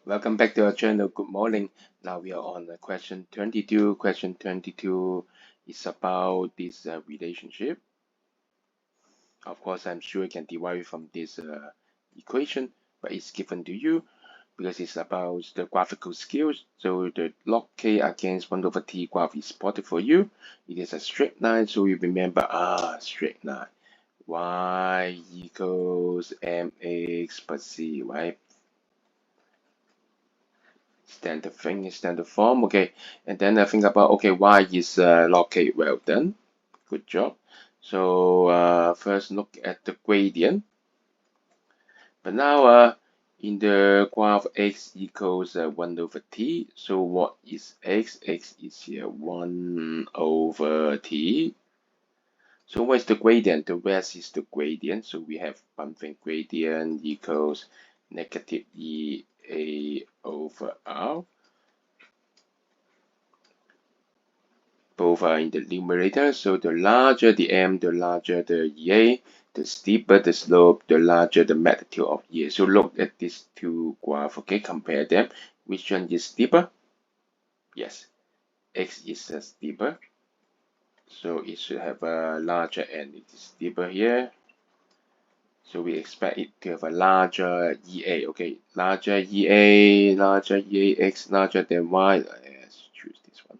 Welcome back to our channel. Good morning. Now we are on question 22. Question 22 is about this relationship. Of course, I'm sure you can derive from this equation, but it's given to you because it's about the graphical skills. So the log k against 1 over t graph is plotted for you. It is a straight line, so you remember, straight line. Y equals mx plus c, right? Standard form. Okay, and then I think about, okay, y is log k. Well done, good job. So first look at the gradient. But now in the graph x equals 1 over t. So what is x? X is here 1 over t. So what is the gradient? The rest is the gradient. So we have something gradient equals negative e a over r. Both are in the numerator, so the larger the m, the larger the EA, the steeper the slope, the larger the magnitude of EA. So look at these two graphs, okay, compare them. Which one is steeper? Yes, x is steeper. So it should have a larger n. It is steeper here. So we expect it to have a larger EA, okay, larger EA, x larger than y. Let's choose this one.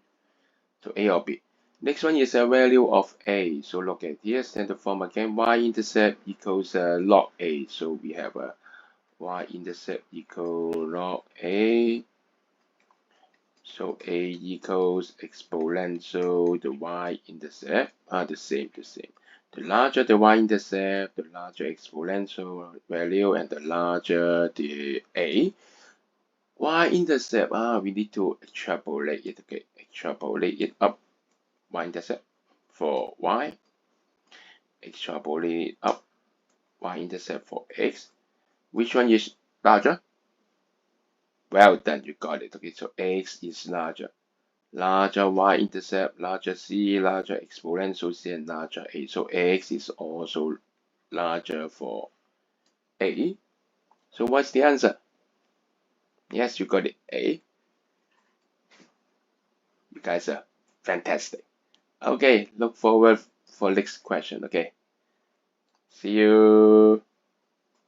So A or B. Next one is a value of A. So look at here, standard form again. Y-intercept equals log A. So we have a y-intercept equal log A. So A equals exponential the y-intercept are the same. The larger the y-intercept, the larger exponential value, and the larger the A. Y-intercept, we need to extrapolate it. Okay, extrapolate it up. Y-intercept for y, extrapolate up, y-intercept for x. Which one is larger? Well done, you got it. Okay, so x is larger. Larger y-intercept, larger c, larger exponential c, and larger a. So x is also larger for a. So what's the answer? Yes, you got it, a. You guys are fantastic. Okay, look forward for next question. Okay, see you.